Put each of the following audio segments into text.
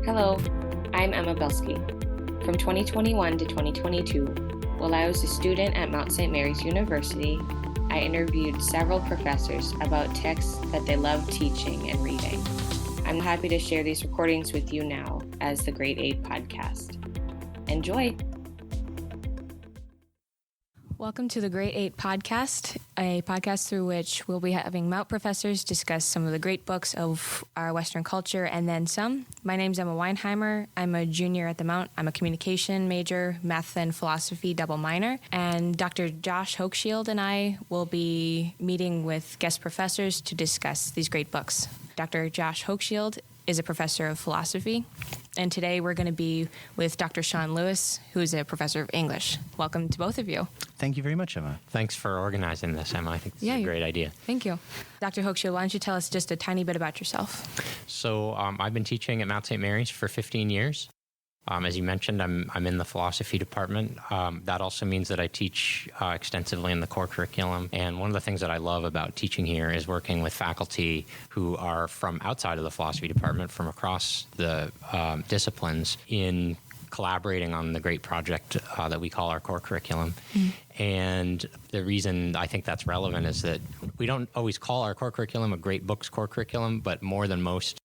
Hello, I'm Emma Belsky. From 2021 to 2022, while I was a student at Mount St. Mary's University, I interviewed several professors about texts that they loved teaching and reading. I'm happy to share these recordings with you now as the Grade 8 podcast. Enjoy! Welcome to the Grade 8 podcast, a podcast through which we'll be having Mount professors discuss some of the great books of our Western culture and then some. My name's Emma Weinheimer. I'm a junior at the Mount. I'm a communication major, math and philosophy double minor. And Dr. Josh Hochschild and I will be meeting with guest professors to discuss these great books. Dr. Josh Hochschild is a professor of philosophy. And today we're going to be with Dr. Sean Lewis, who is a professor of English. Welcome to both of you. Thank you very much, Emma. Thanks for organizing this, Emma. I think this is a great idea. Thank you. Dr. Hochschild, why don't you tell us just a tiny bit about yourself? So I've been teaching at Mount St. Mary's for 15 years. As you mentioned, I'm in the philosophy department. That also means that I teach extensively in the core curriculum. And one of the things that I love about teaching here is working with faculty who are from outside of the philosophy department, from across the disciplines, in collaborating on the great project that we call our core curriculum. And the reason I think that's relevant is that we don't always call our core curriculum a great books core curriculum, but more than most,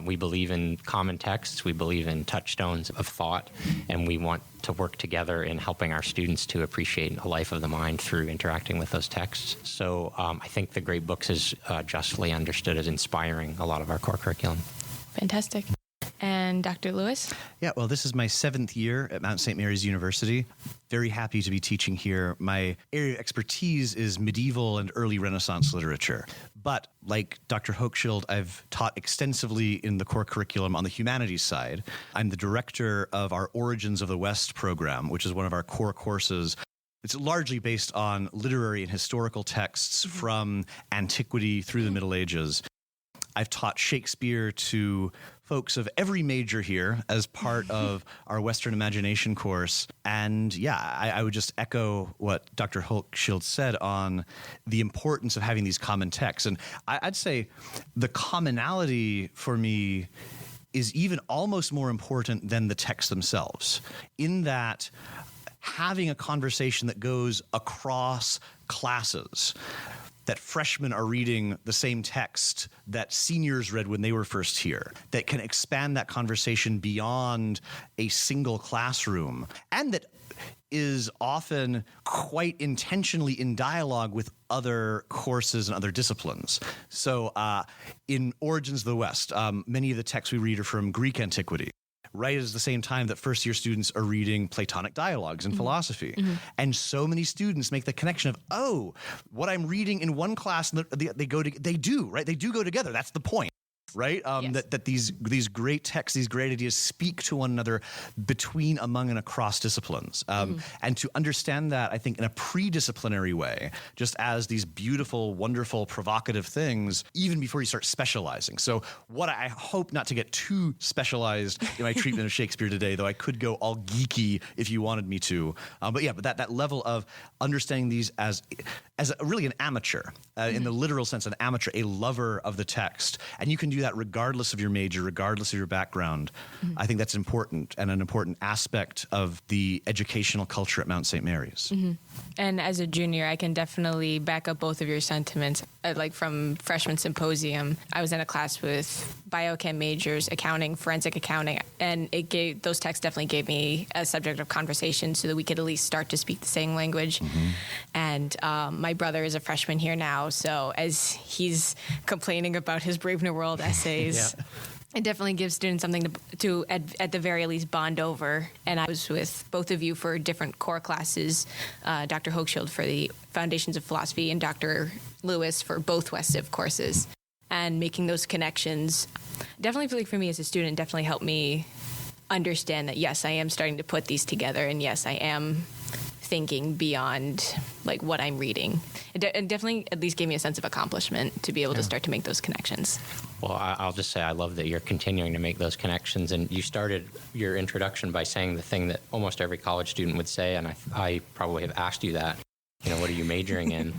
we believe in common texts, we believe in touchstones of thought, and we want to work together in helping our students to appreciate a life of the mind through interacting with those texts. So I think the great books is justly understood as inspiring a lot of our core curriculum. Fantastic. And Dr. Lewis? Yeah, well, this is my 7th year at Mount St. Mary's University. Very happy to be teaching here. My area of expertise is medieval and early Renaissance literature. But like Dr. Hochschild, I've taught extensively in the core curriculum on the humanities side. I'm the director of our Origins of the West program, which is one of our core courses. It's largely based on literary and historical texts from antiquity through the Middle Ages. I've taught Shakespeare to folks of every major here as part of our Western Imagination course. And yeah, I would just echo what Dr. Hochschild said on the importance of having these common texts. And I'd say the commonality for me is even almost more important than the texts themselves, in that having a conversation that goes across classes, that freshmen are reading the same text that seniors read when they were first here, that can expand that conversation beyond a single classroom, and that is often quite intentionally in dialogue with other courses and other disciplines. So in Origins of the West, many of the texts we read are from Greek antiquity. Right at the same time that first-year students are reading Platonic dialogues in philosophy. And so many students make the connection of, oh, what I'm reading in one class, they do go together. That's the point. Right? Yes. That these great texts, these great ideas speak to one another between, among, and across disciplines. And to understand that, I think, in a pre-disciplinary way, just as these beautiful, wonderful, provocative things, even before you start specializing. So what I hope not to get too specialized in my treatment of Shakespeare today, though I could go all geeky if you wanted me to. But that level of understanding these as really an amateur, in the literal sense, an amateur, a lover of the text. And you can do that regardless of your major, regardless of your background. I think that's important and an important aspect of the educational culture at Mount St. Mary's. And as a junior, I can definitely back up both of your sentiments. Like from freshman symposium, I was in a class with biochem majors, accounting, forensic accounting, and those texts definitely gave me a subject of conversation so that we could at least start to speak the same language. And my brother is a freshman here now, so as he's complaining about his Brave New World essays, it definitely gives students something to at the very least bond over. And I was with both of you for different core classes, Dr. Hochschild for the Foundations of Philosophy and Dr. Lewis for both West-Civ courses. And making those connections definitely feel like for me as a student definitely helped me understand that, yes, I am starting to put these together, and yes, I am thinking beyond like what I'm reading. It definitely at least gave me a sense of accomplishment to be able to start to make those connections. Well, I'll just say I love that you're continuing to make those connections. And you started your introduction by saying the thing that almost every college student would say, and I probably have asked you that. What you majoring in.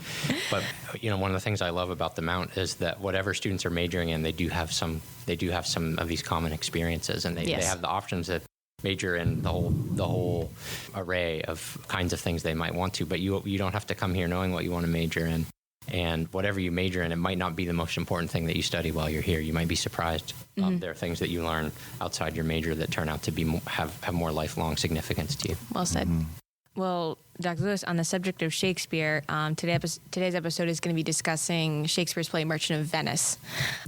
But one of the things I love about the Mount is that whatever students are majoring in, they do have some of these common experiences, and they have the options that major in the whole array of kinds of things they might want to. But you don't have to come here knowing what you want to major in. And whatever you major in, it might not be the most important thing that you study while you're here. You might be surprised. There are things that you learn outside your major that turn out to be have more lifelong significance to you. Well said. Well, Dr. Lewis, on the subject of Shakespeare, today's episode is going to be discussing Shakespeare's play Merchant of Venice.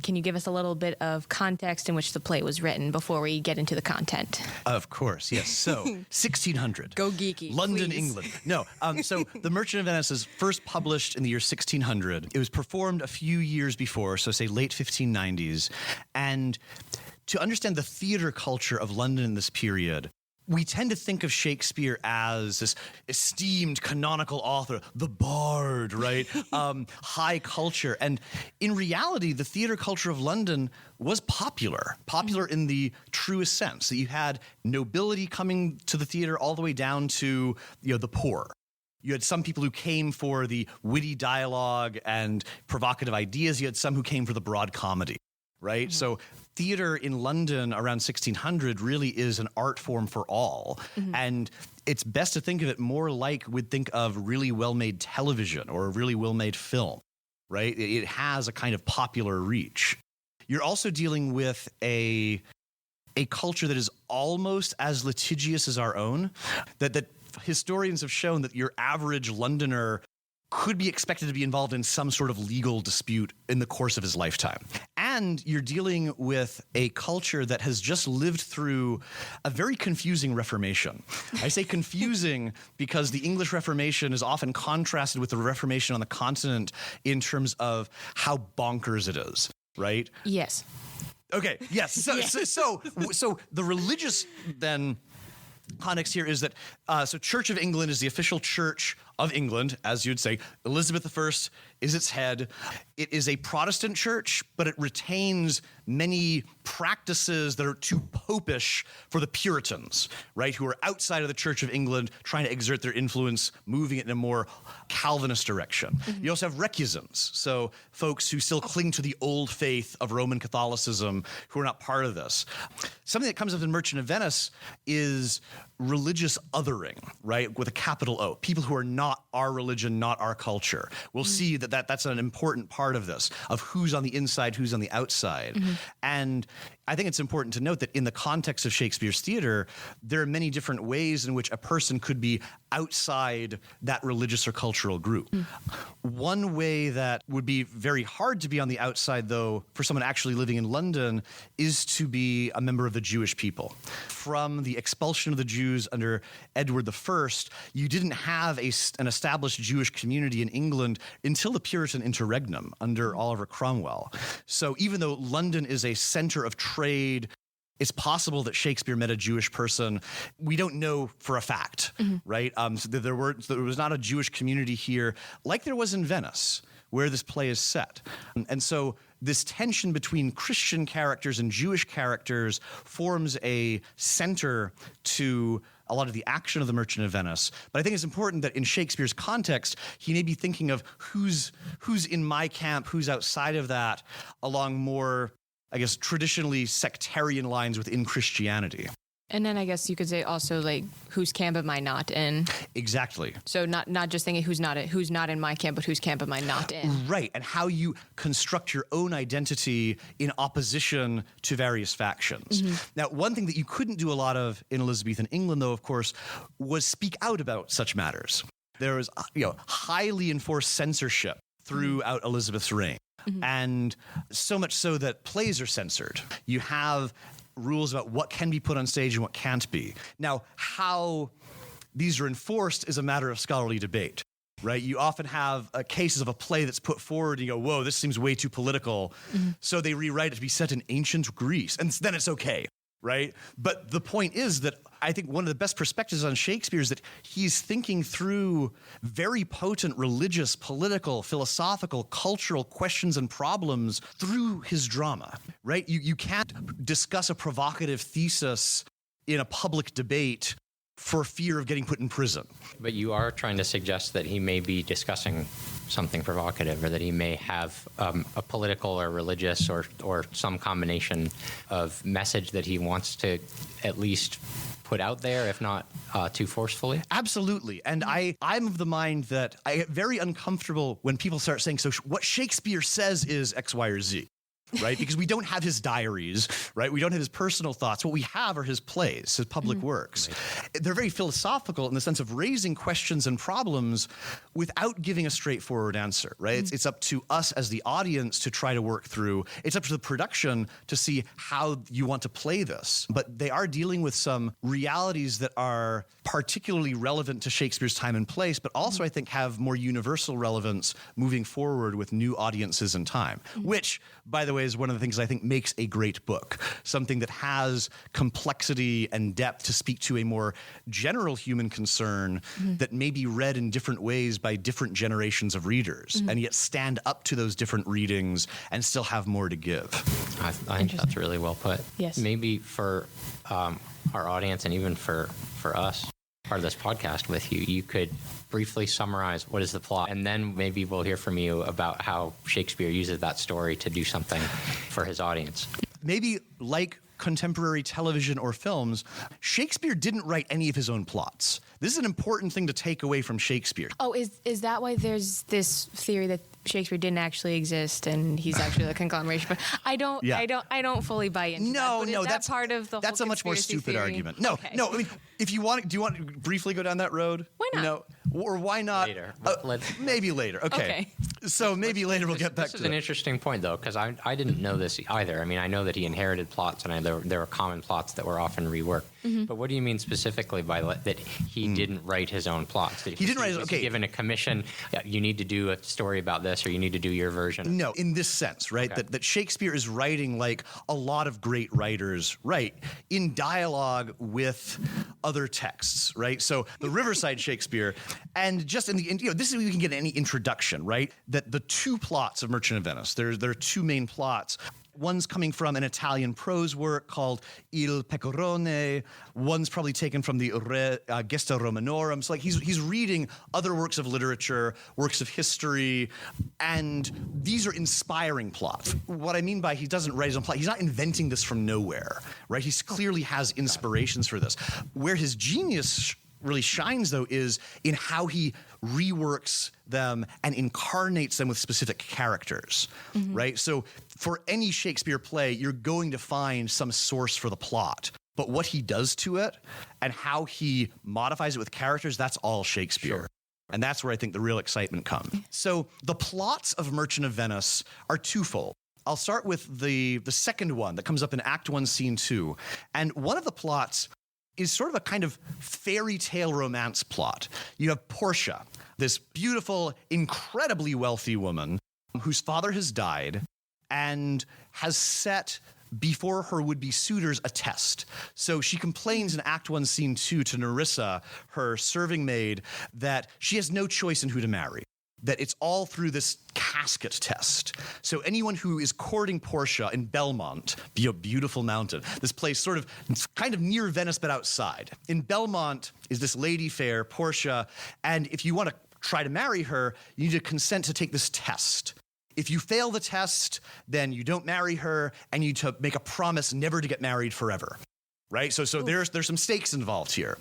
Can you give us a little bit of context in which the play was written before we get into the content? Of course, yes. So, 1600. Go geeky, London, please. England. No, so The Merchant of Venice is first published in the year 1600. It was performed a few years before, so say late 1590s. And to understand the theater culture of London in this period, we tend to think of Shakespeare as this esteemed canonical author, the bard, right? High culture. And in reality, the theater culture of London was popular in the truest sense. That you had nobility coming to the theater all the way down to the poor. You had some people who came for the witty dialogue and provocative ideas. You had some who came for the broad comedy, right? So theater in London around 1600 really is an art form for all. And it's best to think of it more like we'd think of really well-made television or a really well-made film, right? It has a kind of popular reach. You're also dealing with a culture that is almost as litigious as our own, that historians have shown that your average Londoner could be expected to be involved in some sort of legal dispute in the course of his lifetime. And you're dealing with a culture that has just lived through a very confusing Reformation. I say confusing because the English Reformation is often contrasted with the Reformation on the continent in terms of how bonkers it is, right? Yes. Okay, yes. So the religious then context here is that so Church of England is the official church of England, as you'd say. Elizabeth I is its head. It is a Protestant church, but it retains many practices that are too popish for the Puritans, right, who are outside of the Church of England trying to exert their influence, moving it in a more Calvinist direction. You also have recusants, so folks who still cling to the old faith of Roman Catholicism who are not part of this. Something that comes up in Merchant of Venice is religious othering, right, with a capital O. People who are not our religion, not our culture. We'll see that's an important part of this, of who's on the inside, who's on the outside. And I think it's important to note that in the context of Shakespeare's theater, there are many different ways in which a person could be outside that religious or cultural group. One way that would be very hard to be on the outside, though, for someone actually living in London, is to be a member of the Jewish people. From the expulsion of the Jews under Edward I, you didn't have an established Jewish community in England until the Puritan interregnum under Oliver Cromwell. So even though London is a center of trade, it's possible that Shakespeare met a Jewish person. We don't know for a fact, right? So there was not a Jewish community here like there was in Venice, where this play is set. And so this tension between Christian characters and Jewish characters forms a center to a lot of the action of The Merchant of Venice. But I think it's important that in Shakespeare's context, he may be thinking of who's in my camp, who's outside of that, along more, I guess, traditionally sectarian lines within Christianity. And then I guess you could say also, like, whose camp am I not in? Exactly. So not just thinking who's not in my camp, but whose camp am I not in? Right, and how you construct your own identity in opposition to various factions. Now, one thing that you couldn't do a lot of in Elizabethan England, though, of course, was speak out about such matters. There was, highly enforced censorship throughout Elizabeth's reign. And so much so that plays are censored. You have rules about what can be put on stage and what can't be. Now, how these are enforced is a matter of scholarly debate, right? You often have cases of a play that's put forward and you go, whoa, this seems way too political. So they rewrite it to be set in ancient Greece, and then it's okay, right? But the point is that I think one of the best perspectives on Shakespeare is that he's thinking through very potent religious, political, philosophical, cultural questions and problems through his drama, right? You can't discuss a provocative thesis in a public debate for fear of getting put in prison. But you are trying to suggest that he may be discussing something provocative, or that he may have a political or religious or some combination of message that he wants to at least put out there, if not too forcefully? Absolutely. And I'm of the mind that I get very uncomfortable when people start saying, so what Shakespeare says is X, Y, or Z. Right? Because we don't have his diaries, right? We don't have his personal thoughts. What we have are his plays, his public works. Right. They're very philosophical in the sense of raising questions and problems without giving a straightforward answer, right? It's up to us as the audience to try to work through. It's up to the production to see how you want to play this. But they are dealing with some realities that are particularly relevant to Shakespeare's time and place, but also I think have more universal relevance moving forward with new audiences and time, which, by the way, is one of the things I think makes a great book, something that has complexity and depth to speak to a more general human concern that may be read in different ways by different generations of readers, and yet stand up to those different readings and still have more to give. I think that's really well put. Yes. Maybe for our audience and even for us, part of this podcast with you, you could briefly summarize what is the plot, and then maybe we'll hear from you about how Shakespeare uses that story to do something for his audience. Maybe like contemporary television or films, Shakespeare didn't write any of his own plots. This is an important thing to take away from Shakespeare. Oh, is that why there's this theory that Shakespeare didn't actually exist and he's actually a conglomeration? But I don't fully buy into that. But that's part of the whole that's a much more stupid theory? argument. No, okay. no. I mean, if you want, do you want to briefly go down that road? Why not? No, or why not? Later. Maybe later. Okay. So maybe later we'll get back to This is an interesting point, though, because I didn't know this either. I mean, I know that he inherited plots, and there were common plots that were often reworked. But what do you mean specifically by that he didn't write his own plots? He didn't write his own. Okay. Given a commission, you need to do a story about this, or you need to do your version. No, in this sense, right? Okay. That Shakespeare is writing like a lot of great writers write, in dialogue with other texts, right? So the Riverside Shakespeare, and just in the, this is where you can get any introduction, right? That the two plots of Merchant of Venice, there are two main plots. One's coming from an Italian prose work called Il Pecorone. One's probably taken from the Gesta Romanorum. So like he's reading other works of literature, works of history, and these are inspiring plots. What I mean by he doesn't write his own plot, he's not inventing this from nowhere, right? He clearly has inspirations for this. Where his genius really shines, though, is in how he reworks them and incarnates them with specific characters, right? So for any Shakespeare play, you're going to find some source for the plot. But what he does to it and how he modifies it with characters, that's all Shakespeare. Sure. And that's where I think the real excitement comes. So the plots of Merchant of Venice are twofold. I'll start with the second one that comes up in Act 1, Scene 2. And one of the plots is sort of a kind of fairy tale romance plot. You have Portia, this beautiful, incredibly wealthy woman whose father has died and has set before her would-be suitors a test. So she complains in Act 1, Scene 2 to Nerissa, her serving maid, that she has no choice in who to marry, that it's all through this casket test. So anyone who is courting Portia in Belmont, a beautiful mountain, this place sort of kind of near Venice but outside. In Belmont is this lady fair, Portia, and if you want to try to marry her, you need to consent to take this test. If you fail the test, then you don't marry her, and you need to make a promise never to get married forever, right? So there's some stakes involved here.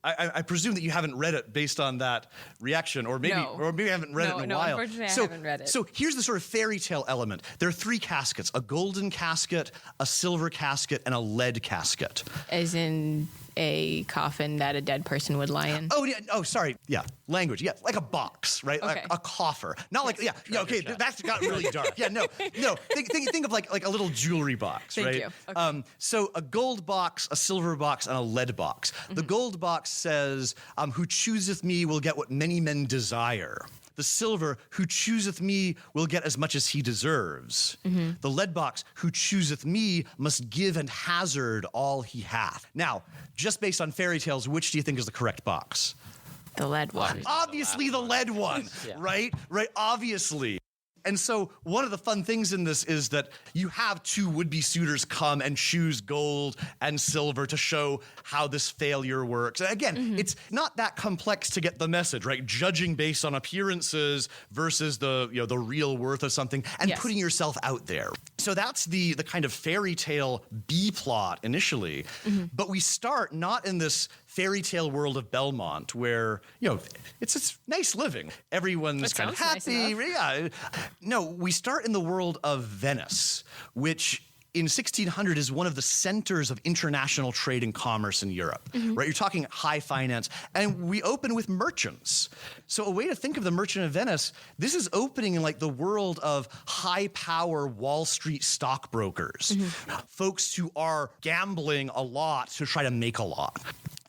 I presume that you haven't read it based on that reaction, or maybe I haven't read it in a while. Unfortunately, I haven't read it. So here's the sort of fairy tale element. There are three caskets: a golden casket, a silver casket, and a lead casket. As in a coffin that a dead person would lie in. Oh yeah. Oh, sorry. Yeah. Language. Yeah. Like a box, right? Okay. A coffer. Not like okay. That's got really dark. Yeah. No. Think of like a little jewelry box, Thank right? you. Okay. So a gold box, a silver box, and a lead box. The gold box says, "Who chooseth me will get what many men desire." The silver, "Who chooseth me will get as much as he deserves." The lead box, "Who chooseth me must give and hazard all he hath." Now, just based on fairy tales, which do you think is the correct box? The lead one. Obviously the lead one, right? Right, obviously. And so one of the fun things in this is that you have two would-be suitors come and choose gold and silver to show how this failure works. And again, it's not that complex to get the message, right? Judging based on appearances versus the real worth of something and putting yourself out there. So that's the kind of fairy tale B plot initially. But we start not in this fairy tale world of Belmont where, it's nice living. Everyone's kind of happy. Nice. No, we start in the world of Venice, which in 1600 is one of the centers of international trade and commerce in Europe, right? You're talking high finance. And we open with merchants. So a way to think of the Merchant of Venice, this is opening in like the world of high power Wall Street stockbrokers, folks who are gambling a lot to try to make a lot.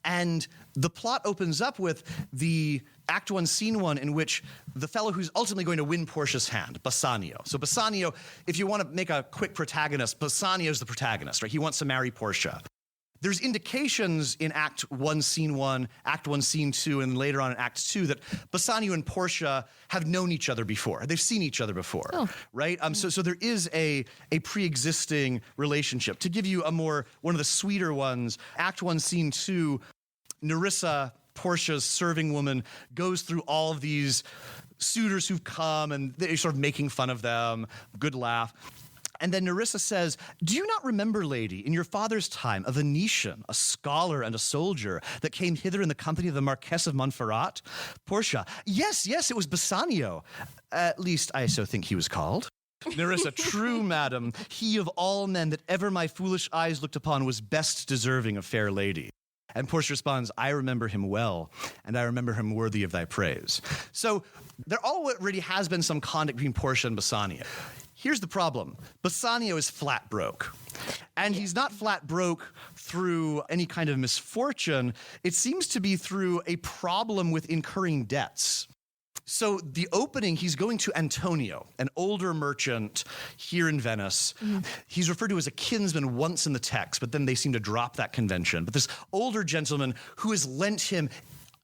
And the plot opens up with the Act 1, Scene 1, in which the fellow who's ultimately going to win Portia's hand, Bassanio. So Bassanio, if you want to make a quick protagonist, Bassanio's the protagonist, right? He wants to marry Portia. There's indications in Act 1, Scene 1, Act 1, Scene 2, and later on in Act 2 that Bassanio and Portia have known each other before. They've seen each other before, right? So there is a pre-existing relationship. To give you one of the sweeter ones, Act 1, Scene 2, Nerissa, Portia's serving woman, goes through all of these suitors who've come and they're sort of making fun of them. Good laugh. And then Nerissa says, "Do you not remember, lady, in your father's time, a Venetian, a scholar and a soldier that came hither in the company of the Marquess of Montferrat?" Portia, yes, it was Bassanio. At least I so think he was called. Nerissa, true, madam, he of all men that ever my foolish eyes looked upon was best deserving of fair lady. And Portia responds, "I remember him well, and I remember him worthy of thy praise." So there already has been some conduct between Portia and Bassanio. Here's the problem. Bassanio is flat broke. And he's not flat broke through any kind of misfortune. It seems to be through a problem with incurring debts. So the opening, he's going to Antonio, an older merchant here in Venice. He's referred to as a kinsman once in the text, but then they seem to drop that convention. But this older gentleman who has lent him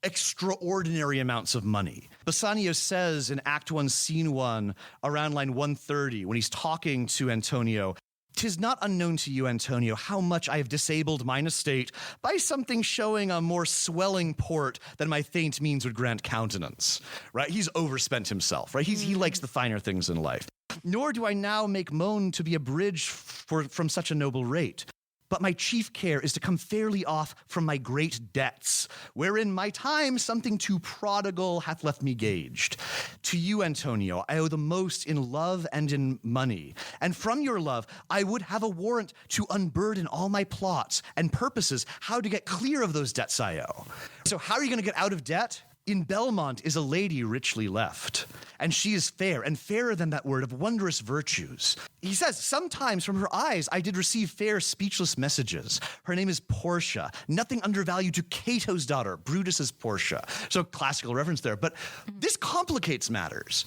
extraordinary amounts of money. Bassanio says in Act 1, Scene 1, around line 130, when he's talking to Antonio, "'Tis not unknown to you, Antonio, how much I have disabled mine estate by something showing a more swelling port than my faint means would grant countenance." Right? He's overspent himself, right? He likes the finer things in life. "Nor do I now make moan to be abridged from such a noble rate. But my chief care is to come fairly off from my great debts, wherein my time something too prodigal hath left me gauged. To you, Antonio, I owe the most in love and in money. And from your love, I would have a warrant to unburden all my plots and purposes, how to get clear of those debts I owe." So how are you going to get out of debt? "In Belmont is a lady richly left, and she is fair, and fairer than that word, of wondrous virtues." He says, "Sometimes from her eyes I did receive fair speechless messages. Her name is Portia, nothing undervalued to Cato's daughter, Brutus's Portia." So classical reference there. But this complicates matters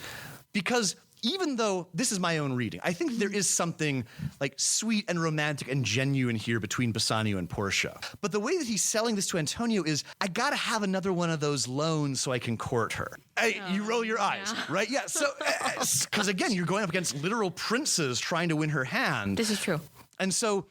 because even though this is my own reading, I think there is something like sweet and romantic and genuine here between Bassanio and Portia. But the way that he's selling this to Antonio is, I gotta have another one of those loans so I can court her. You roll your eyes, right? Yeah, so, because again, you're going up against literal princes trying to win her hand. This is true. And so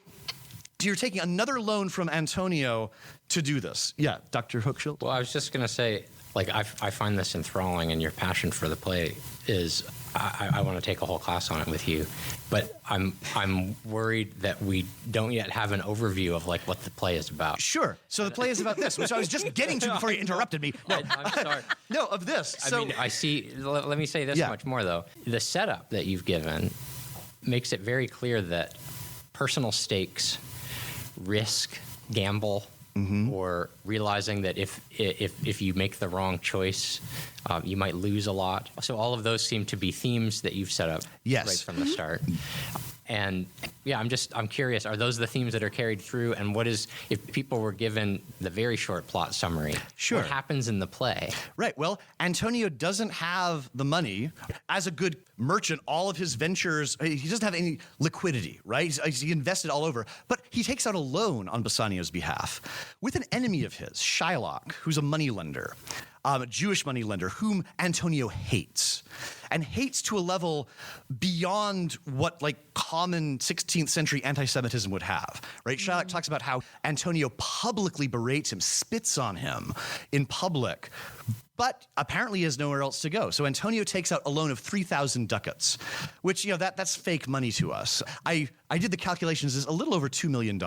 you're taking another loan from Antonio to do this. Yeah, Dr. Hochschild? Well, I was just going to say, I find this enthralling, and your passion for the play is, I want to take a whole class on it with you, but I'm worried that we don't yet have an overview of what the play is about. Sure. So the play is about this, which I was just getting to before you interrupted me. No, I'm sorry. No, of this. So, I see. Let me say this much more, though. The setup that you've given makes it very clear that personal stakes, risk, gamble, or realizing that if you make the wrong choice, you might lose a lot. So all of those seem to be themes that you've set up right from the start. And yeah, I'm curious, are those the themes that are carried through? And what is, if people were given the very short plot summary, what happens in the play? Right. Well, Antonio doesn't have the money. As a good merchant, all of his ventures, he doesn't have any liquidity, right? He invested all over. But he takes out a loan on Bassanio's behalf with an enemy of his, Shylock, who's a moneylender. a Jewish moneylender whom Antonio hates, and hates to a level beyond what like common 16th century anti-Semitism would have, right? Shylock talks about how Antonio publicly berates him, spits on him in public, but apparently he has nowhere else to go. So Antonio takes out a loan of 3,000 ducats, which, that's fake money to us. I did the calculations, is a little over $2 million,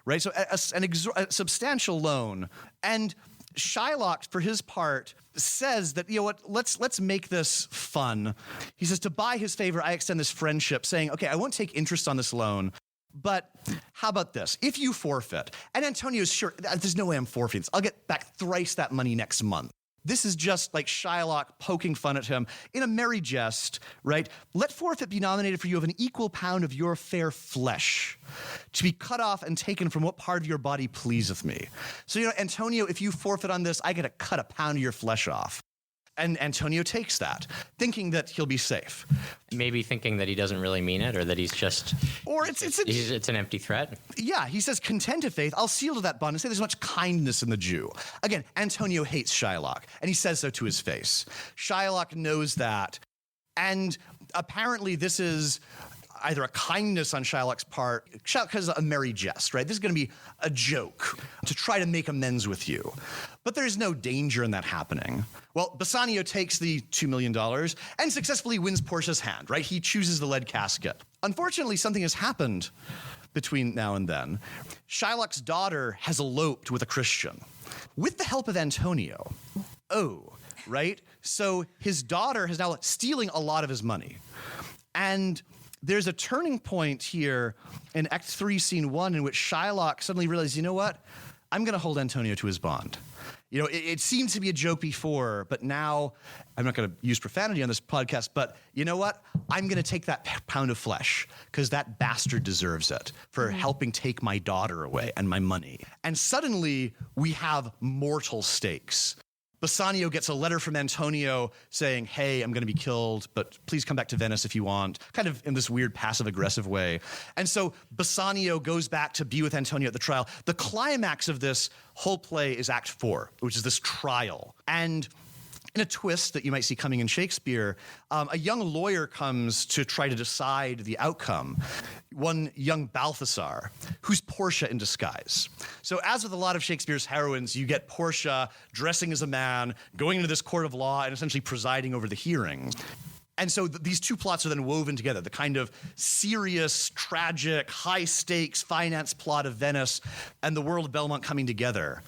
right? So a substantial loan. And Shylock, for his part, says that, let's make this fun. He says, to buy his favor, I extend this friendship, saying, okay, I won't take interest on this loan, but how about this? If you forfeit, and Antonio's sure, there's no way I'm forfeiting. I'll get back thrice that money next month. This is just like Shylock poking fun at him in a merry jest, right? Let forfeit be nominated for you of an equal pound of your fair flesh, to be cut off and taken from what part of your body pleaseth me. So, Antonio, if you forfeit on this, I get to cut a pound of your flesh off. And Antonio takes that, thinking that he'll be safe. Maybe thinking that he doesn't really mean it, or that he's just... Or it's an empty threat. Yeah, he says, content of faith, I'll seal to that bond and say there's much kindness in the Jew. Again, Antonio hates Shylock, and he says so to his face. Shylock knows that, and apparently this is either a kindness on Shylock's part. Shylock has a merry jest, right? This is going to be a joke to try to make amends with you. But there's no danger in that happening. Well, Bassanio takes the $2 million and successfully wins Portia's hand, right? He chooses the lead casket. Unfortunately, something has happened between now and then. Shylock's daughter has eloped with a Christian with the help of Antonio. Oh, right? So his daughter is now stealing a lot of his money. And there's a turning point here in Act 3, Scene 1, in which Shylock suddenly realizes, you know what? I'm going to hold Antonio to his bond. It seemed to be a joke before, but now, I'm not going to use profanity on this podcast, but you know what? I'm going to take that pound of flesh because that bastard deserves it for helping take my daughter away and my money. And suddenly, we have mortal stakes. Bassanio gets a letter from Antonio saying, hey, I'm going to be killed, but please come back to Venice if you want, kind of in this weird passive-aggressive way. And so Bassanio goes back to be with Antonio at the trial. The climax of this whole play is Act 4, which is this trial. And in a twist that you might see coming in Shakespeare, a young lawyer comes to try to decide the outcome. One young Balthasar, who's Portia in disguise. So as with a lot of Shakespeare's heroines, you get Portia dressing as a man, going into this court of law and essentially presiding over the hearing. And so these two plots are then woven together, the kind of serious, tragic, high-stakes finance plot of Venice and the world of Belmont coming together.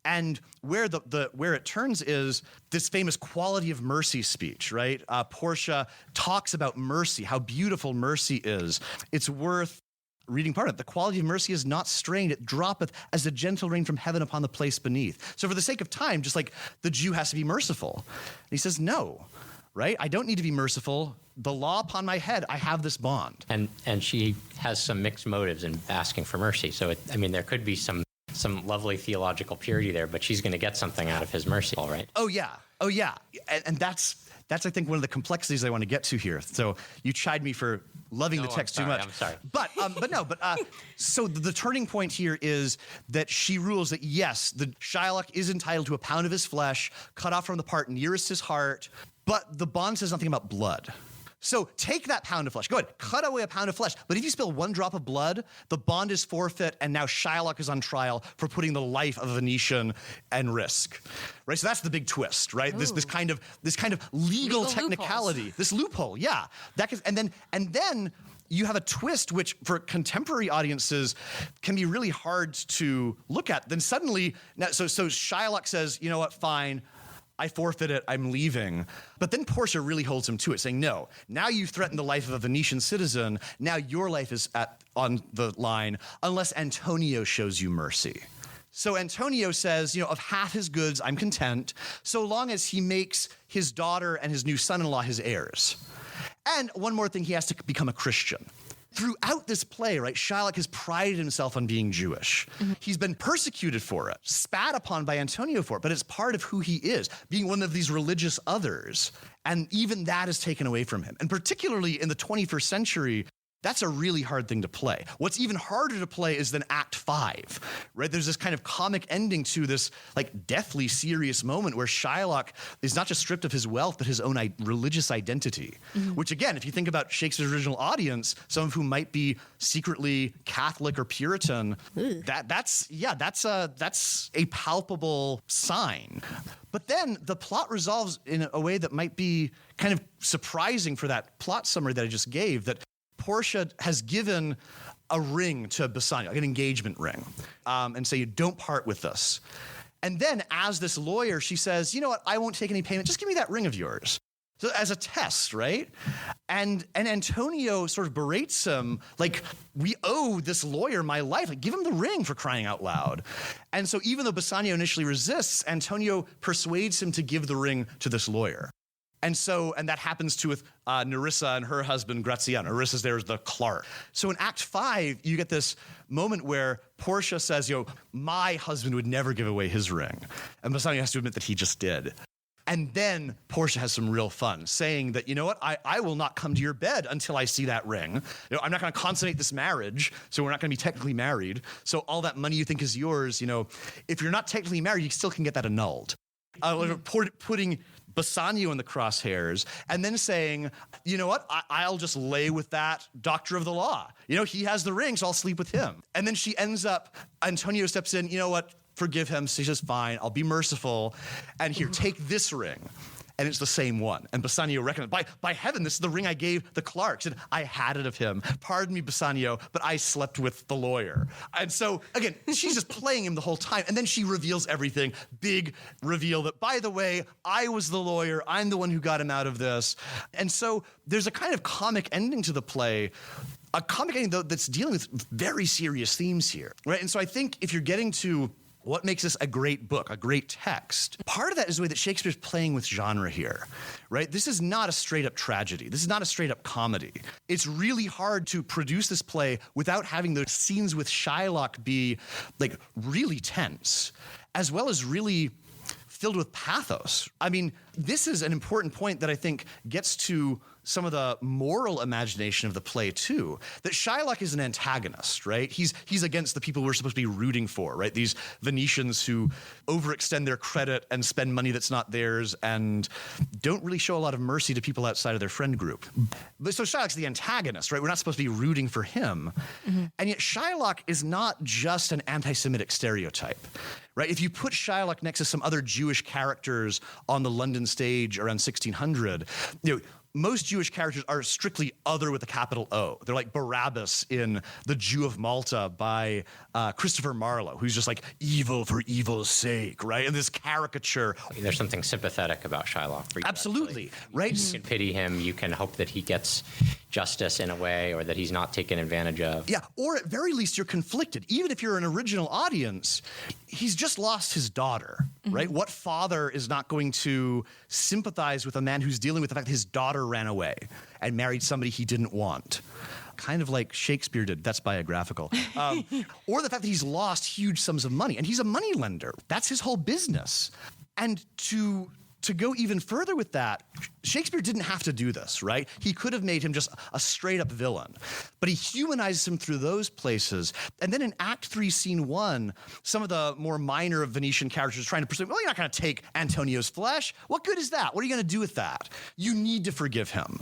And where it turns is this famous quality of mercy speech, right? Portia talks about mercy, how beautiful mercy is. It's worth reading part of it. The quality of mercy is not strained. It droppeth as a gentle rain from heaven upon the place beneath. So for the sake of time, just like the Jew has to be merciful. And he says, no. Right? I don't need to be merciful. The law upon my head, I have this bond. And she has some mixed motives in asking for mercy. So, there could be some lovely theological purity there, but she's going to get something out of his mercy, all right? Oh, yeah. And that's, I think, one of the complexities I want to get to here. So you chide me for loving the text too much. I'm sorry. So the turning point here is that she rules that, yes, the Shylock is entitled to a pound of his flesh, cut off from the part nearest his heart, but the bond says nothing about blood. So take that pound of flesh. Go ahead, cut away a pound of flesh. But if you spill one drop of blood, the bond is forfeit, and now Shylock is on trial for putting the life of a Venetian at risk. Right? So that's the big twist, right? This kind of legal technicality, loopholes. This loophole, yeah. And then you have a twist which, for contemporary audiences, can be really hard to look at. Then suddenly, so Shylock says, you know what, fine. I forfeit it, I'm leaving. But then Portia really holds him to it, saying, no, now you've threatened the life of a Venetian citizen, now your life is on the line, unless Antonio shows you mercy. So Antonio says, of half his goods, I'm content, so long as he makes his daughter and his new son-in-law his heirs. And one more thing, he has to become a Christian. Throughout this play, right, Shylock has prided himself on being Jewish. Mm-hmm. He's been persecuted for it, spat upon by Antonio for it, but it's part of who he is, being one of these religious others. And even that is taken away from him. And particularly in the 21st century, That's a really hard thing to play. What's even harder to play is then Act 5, right? There's this kind of comic ending to this like deathly serious moment where Shylock is not just stripped of his wealth, but his own religious identity, which again, if you think about Shakespeare's original audience, some of whom might be secretly Catholic or Puritan, that's a palpable sign. But then the plot resolves in a way that might be kind of surprising for that plot summary that I just gave, that Portia has given a ring to Bassanio, like an engagement ring, and say, you don't part with this. And then as this lawyer, she says, you know what, I won't take any payment. Just give me that ring of yours. So as a test, right? And Antonio sort of berates him, like, we owe this lawyer my life. Like, give him the ring, for crying out loud. And so even though Bassanio initially resists, Antonio persuades him to give the ring to this lawyer. And that happens to with Nerissa and her husband, Graziano. Nerissa's there as the clerk. So in Act 5, you get this moment where Portia says, my husband would never give away his ring. And Bassanio has to admit that he just did. And then Portia has some real fun, saying that, you know what, I will not come to your bed until I see that ring. I'm not going to consummate this marriage, so we're not going to be technically married. So all that money you think is yours, if you're not technically married, you still can get that annulled. Putting Bassanio in the crosshairs and then saying, you know what, I'll just lay with that doctor of the law. He has the ring, so I'll sleep with him. And then she ends up, Antonio steps in, you know what, forgive him. She says, fine, I'll be merciful. And here, take this ring. And it's the same one. And Bassanio recognized, by heaven, this is the ring I gave the clerk. Said, I had it of him. Pardon me, Bassanio, but I slept with the lawyer. And so, again, she's just playing him the whole time. And then she reveals everything. Big reveal that, by the way, I was the lawyer. I'm the one who got him out of this. And so there's a kind of comic ending to the play. A comic ending, though, that's dealing with very serious themes here, right? And so I think if you're getting to what makes this a great book, a great text? Part of that is the way that Shakespeare's playing with genre here, right? This is not a straight-up tragedy. This is not a straight-up comedy. It's really hard to produce this play without having the scenes with Shylock be, like, really tense, as well as really filled with pathos. I mean, this is an important point that I think gets to some of the moral imagination of the play too, that Shylock is an antagonist, right? He's against the people we're supposed to be rooting for, right? These Venetians who overextend their credit and spend money that's not theirs and don't really show a lot of mercy to people outside of their friend group. But so Shylock's the antagonist, right? We're not supposed to be rooting for him. And yet Shylock is not just an anti-Semitic stereotype, right? If you put Shylock next to some other Jewish characters on the London stage around 1600, most Jewish characters are strictly other with a capital O. They're like Barabbas in The Jew of Malta by Christopher Marlowe, who's just like evil for evil's sake, right? And this caricature. There's something sympathetic about Shylock for you. Absolutely, right? You can pity him. You can hope that he gets justice in a way, or that he's not taken advantage of. Yeah, or at very least you're conflicted. Even if you're an original audience, he's just lost his daughter, right? What father is not going to sympathize with a man who's dealing with the fact that his daughter ran away and married somebody he didn't want? Kind of like Shakespeare did. That's biographical. Or the fact that he's lost huge sums of money, and he's a moneylender. That's his whole business. And to go even further with that, Shakespeare didn't have to do this, right? He could have made him just a straight-up villain. But he humanizes him through those places. And then in Act 3, Scene 1, some of the more minor Venetian characters trying to persuade, well, you're not going to take Antonio's flesh. What good is that? What are you going to do with that? You need to forgive him.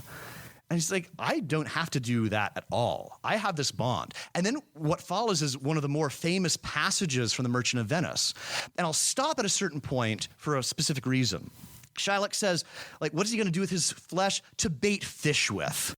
And he's like, I don't have to do that at all. I have this bond. And then what follows is one of the more famous passages from The Merchant of Venice. And I'll stop at a certain point for a specific reason. Shylock says, like, what is he going to do with his flesh? To bait fish with.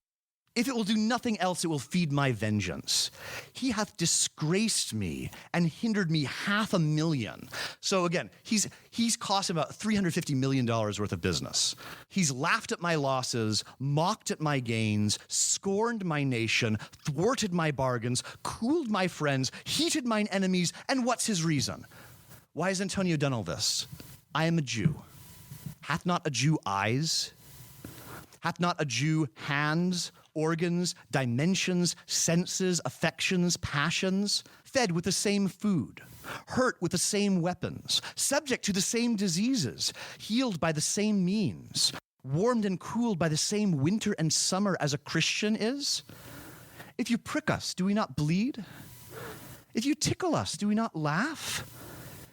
If it will do nothing else, it will feed my vengeance. He hath disgraced me and hindered me $500,000. So again, he's cost about $350 million worth of business. He's laughed at my losses, mocked at my gains, scorned my nation, thwarted my bargains, cooled my friends, heated mine enemies. And what's his reason? Why has Antonio done all this? I am a Jew. Hath not a Jew eyes? Hath not a Jew hands, organs, dimensions, senses, affections, passions? Fed with the same food, hurt with the same weapons, subject to the same diseases, healed by the same means, warmed and cooled by the same winter and summer as a Christian is? If you prick us, do we not bleed? If you tickle us, do we not laugh?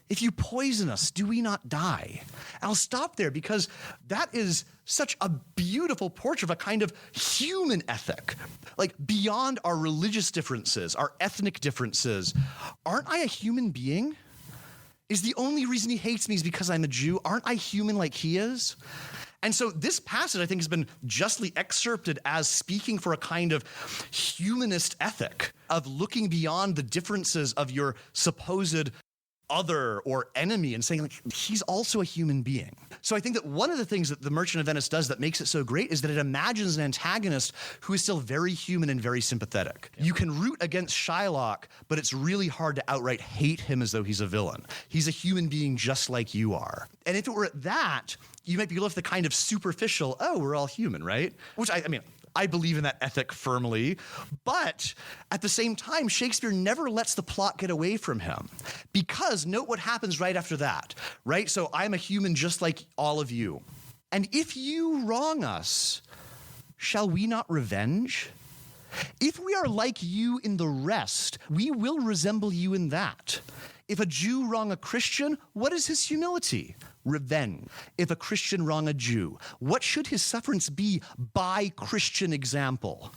If you poison us, do we not die? And I'll stop there because that is such a beautiful portrait of a kind of human ethic. Like beyond our religious differences, our ethnic differences, aren't I a human being? Is the only reason he hates me is because I'm a Jew? Aren't I human like he is? And so this passage, I think, has been justly excerpted as speaking for a kind of humanist ethic of looking beyond the differences of your supposed other or enemy and saying, like, he's also a human being. So I think that one of the things that The Merchant of Venice does that makes it so great is that it imagines an antagonist who is still very human and very sympathetic. Yeah. You can root against Shylock, but it's really hard to outright hate him as though he's a villain. He's a human being just like you are. And if it were at that, you might be left the kind of superficial, oh, we're all human, right? Which I mean, I believe in that ethic firmly, but at the same time, Shakespeare never lets the plot get away from him because note what happens right after that, right? So I'm a human just like all of you. And if you wrong us, shall we not revenge? If we are like you in the rest, we will resemble you in that. If a Jew wrong a Christian, what is his humility? Revenge. If a Christian wrong a Jew, what should his sufferance be by Christian example?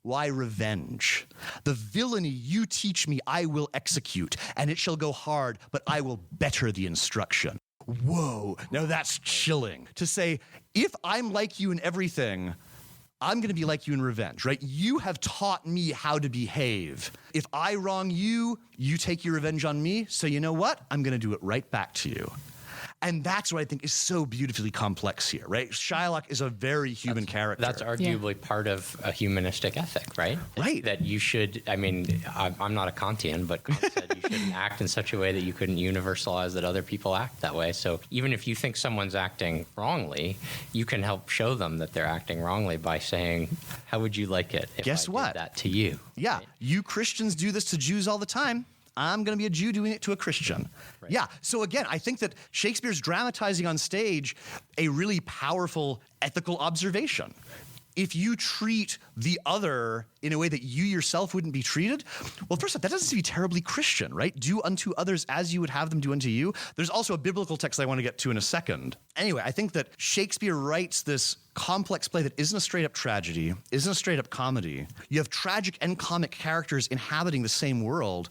Why revenge? The villainy you teach me I will execute, and it shall go hard, but I will better the instruction. Whoa, now that's chilling. To say, if I'm like you in everything, I'm going to be like you in revenge, right? You have taught me how to behave. If I wrong you, you take your revenge on me. So you know what? I'm going to do it right back to you. And that's what I think is so beautifully complex here, right? Shylock is a very human character. That's arguably part of a humanistic ethic, right? Right. That you should, I mean, I'm not a Kantian, but Kant said you shouldn't act in such a way that you couldn't universalize that other people act that way. So even if you think someone's acting wrongly, you can help show them that they're acting wrongly by saying, how would you like it if Guess I what? did that to you? Yeah, Right? You Christians do this to Jews all the time. I'm going to be a Jew doing it to a Christian. Right. Yeah. So again, I think that Shakespeare's dramatizing on stage a really powerful ethical observation. If you treat the other in a way that you yourself wouldn't be treated, well, first off, that doesn't seem to be terribly Christian, right? Do unto others as you would have them do unto you. There's also a biblical text I want to get to in a second. Anyway, I think that Shakespeare writes this complex play that isn't a straight-up tragedy, isn't a straight-up comedy. You have tragic and comic characters inhabiting the same world,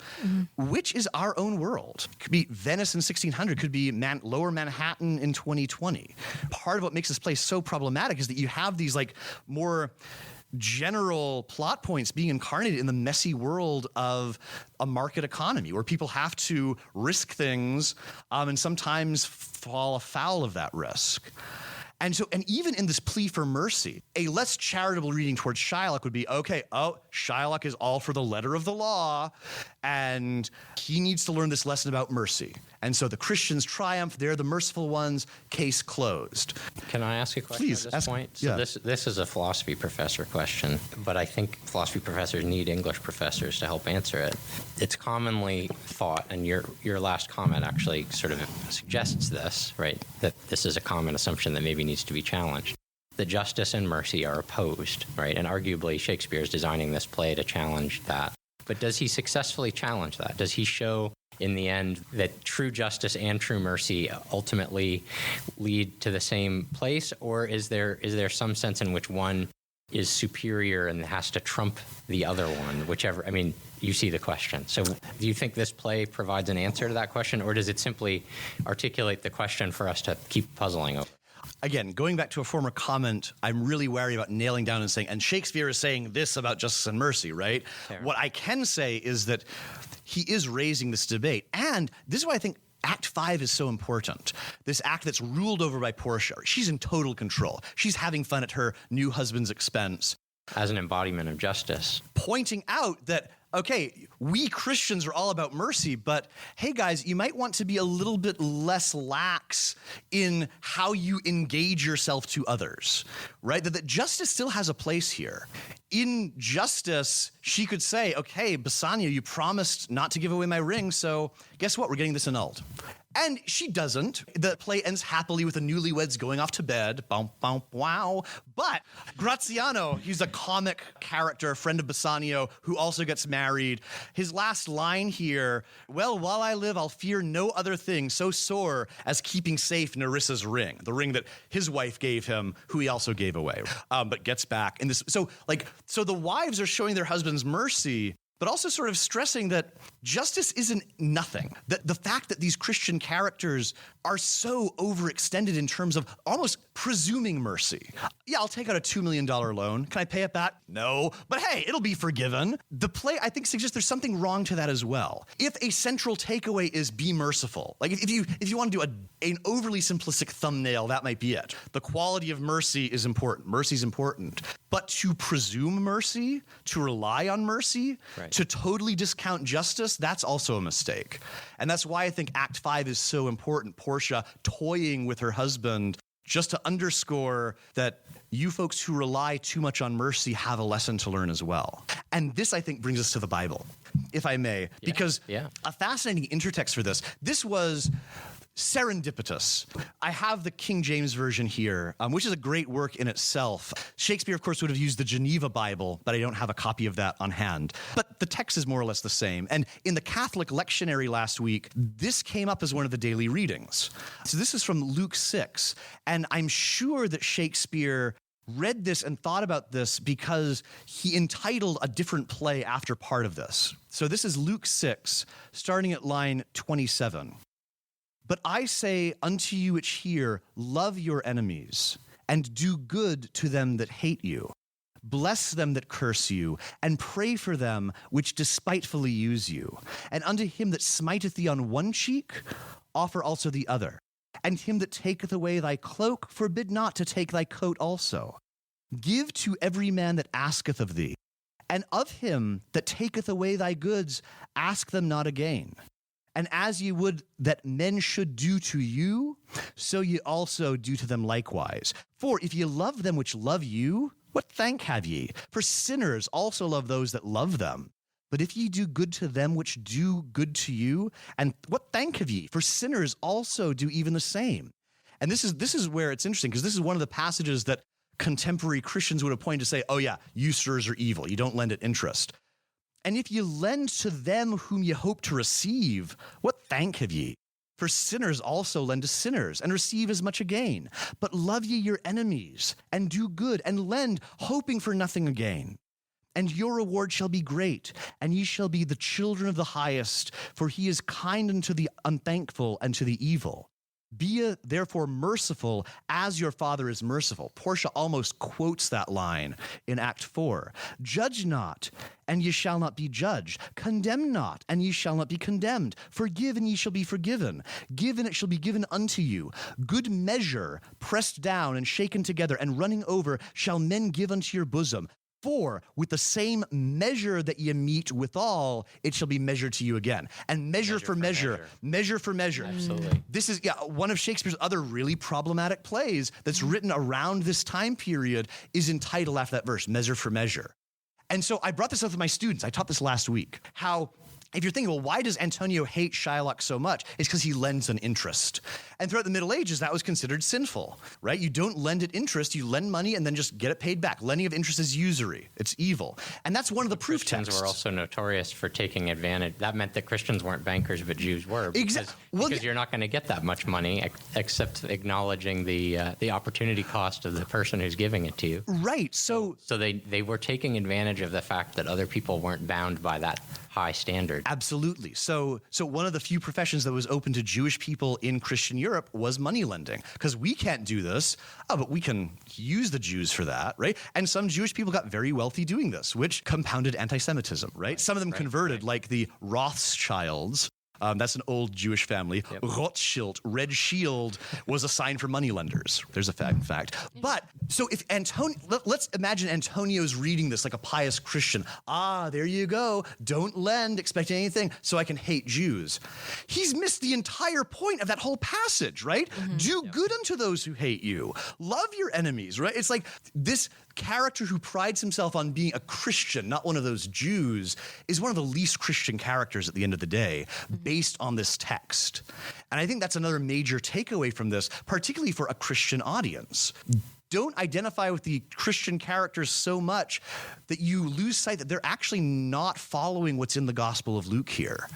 which is our own world. Could be Venice in 1600, could be Lower Manhattan in 2020. Part of what makes this play so problematic is that you have these like more general plot points being incarnated in the messy world of a market economy where people have to risk things and sometimes fall afoul of that risk. And so, and even in this plea for mercy, a less charitable reading towards Shylock would be, okay, Shylock is all for the letter of the law, and he needs to learn this lesson about mercy. And so the Christians triumph, they're the merciful ones, case closed. Can I ask a question Please, at this point? So this is a philosophy professor question, but I think philosophy professors need English professors to help answer it. It's commonly thought, and your last comment actually sort of suggests this, right, that this is a common assumption that maybe needs to be challenged, that justice and mercy are opposed, right? And arguably Shakespeare is designing this play to challenge that. But does he successfully challenge that? Does he show in the end that true justice and true mercy ultimately lead to the same place? Or is there some sense in which one is superior and has to trump the other one, whichever? I mean, you see the question. So do you think this play provides an answer to that question, or does it simply articulate the question for us to keep puzzling over? Again, going back to a former comment, I'm really wary about nailing down and saying, and Shakespeare is saying this about justice and mercy, right? Fair. What I can say is that he is raising this debate. And this is why I think Act 5 is so important. This act that's ruled over by Portia. She's in total control. She's having fun at her new husband's expense. As an embodiment of justice. Pointing out that, okay, we Christians are all about mercy, but hey guys, you might want to be a little bit less lax in how you engage yourself to others, right? That justice still has a place here. In justice, she could say, okay, Bassanio, you promised not to give away my ring, so guess what? We're getting this annulled. And she doesn't. The play ends happily with the newlyweds going off to bed. Bum, bum, wow. But Graziano, he's a comic character, a friend of Bassanio, who also gets married. His last line here, well, while I live, I'll fear no other thing so sore as keeping safe Nerissa's ring, the ring that his wife gave him, who he also gave away, but gets back. And this, so the wives are showing their husbands mercy, but also sort of stressing that justice isn't nothing. That the fact that these Christian characters are so overextended in terms of almost presuming mercy. Yeah, I'll take out a $2 million loan. Can I pay it back? No. But hey, it'll be forgiven. The play, I think, suggests there's something wrong to that as well. If a central takeaway is be merciful, like if you want to do an overly simplistic thumbnail, that might be it. The quality of mercy is important. Mercy is important. But to presume mercy, to rely on mercy, right, to totally discount justice, that's also a mistake. And that's why I think Act 5 is so important. Portia toying with her husband just to underscore that you folks who rely too much on mercy have a lesson to learn as well. And this, I think, brings us to the Bible, if I may, because a fascinating intertext for this. This was serendipitous. I have the King James Version here, which is a great work in itself. Shakespeare, of course, would have used the Geneva Bible, but I don't have a copy of that on hand. But the text is more or less the same. And in the Catholic lectionary last week, this came up as one of the daily readings. So this is from Luke 6. And I'm sure that Shakespeare read this and thought about this because he entitled a different play after part of this. So this is Luke 6, starting at line 27. But I say unto you which hear, love your enemies, and do good to them that hate you. Bless them that curse you, and pray for them which despitefully use you. And unto him that smiteth thee on one cheek, offer also the other. And him that taketh away thy cloak, forbid not to take thy coat also. Give to every man that asketh of thee, and of him that taketh away thy goods, ask them not again. And as ye would that men should do to you, so ye also do to them likewise. For if ye love them which love you, what thank have ye? For sinners also love those that love them. But if ye do good to them which do good to you, and what thank have ye? For sinners also do even the same. And this is where it's interesting, because this is one of the passages that contemporary Christians would have pointed to say, oh yeah, usurers are evil. You don't lend at interest. And if ye lend to them whom ye hope to receive, what thank have ye? For sinners also lend to sinners, and receive as much again. But love ye your enemies, and do good, and lend, hoping for nothing again. And your reward shall be great, and ye shall be the children of the highest, for he is kind unto the unthankful and to the evil. Be ye therefore merciful, as your Father is merciful. Portia almost quotes that line in Act 4. Judge not, and ye shall not be judged. Condemn not, and ye shall not be condemned. Forgive, and ye shall be forgiven. Give, and it shall be given unto you. Good measure, pressed down and shaken together, and running over, shall men give unto your bosom. For with the same measure that ye meet withal, it shall be measured to you again. And measure for measure. Absolutely. This is one of Shakespeare's other really problematic plays that's written around this time period is entitled after that verse, measure for measure. And so I brought this up with my students. I taught this last week, how if you're thinking, well, why does Antonio hate Shylock so much? It's because he lends an interest. And throughout the Middle Ages, that was considered sinful, right? You don't lend at interest, you lend money and then just get it paid back. Lending of interest is usury. It's evil. And that's one of the proof texts. Christians were also notorious for taking advantage. That meant that Christians weren't bankers, but Jews were. Because you're not going to get that much money except acknowledging the opportunity cost of the person who's giving it to you. Right. So they were taking advantage of the fact that other people weren't bound by that high standard. Absolutely. So one of the few professions that was open to Jewish people in Christian Europe was money lending, because we can't do this, but we can use the Jews for that, right? And some Jewish people got very wealthy doing this, which compounded anti-Semitism, right? Some of them converted, like the Rothschilds. That's an old Jewish family. Yep. Rothschild, red shield, was a sign for moneylenders. There's a fact. But so if let's imagine Antonio's reading this like a pious Christian. There you go. Don't lend expecting anything so I can hate Jews. He's missed the entire point of that whole passage, right? Mm-hmm. Do good unto those who hate you. Love your enemies, right? It's like this character who prides himself on being a Christian, not one of those Jews, is one of the least Christian characters at the end of the day, based on this text. And I think that's another major takeaway from this, particularly for a Christian audience. Don't identify with the Christian characters so much that you lose sight that they're actually not following what's in the Gospel of Luke here.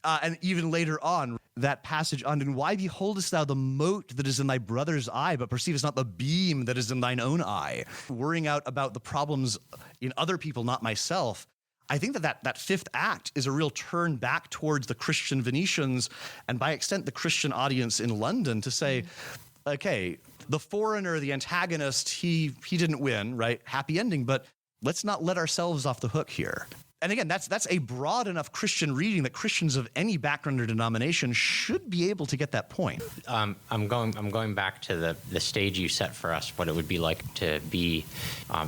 And even later on, that passage on, and why beholdest thou the mote that is in thy brother's eye, but perceivest not the beam that is in thine own eye? Worrying out about the problems in other people, not myself. I think that fifth act is a real turn back towards the Christian Venetians, and by extent, the Christian audience in London, to say, okay, the foreigner, the antagonist, he didn't win, right? Happy ending, but let's not let ourselves off the hook here. And again, that's a broad enough Christian reading that Christians of any background or denomination should be able to get that point. I'm going back to the stage you set for us, what it would be like to be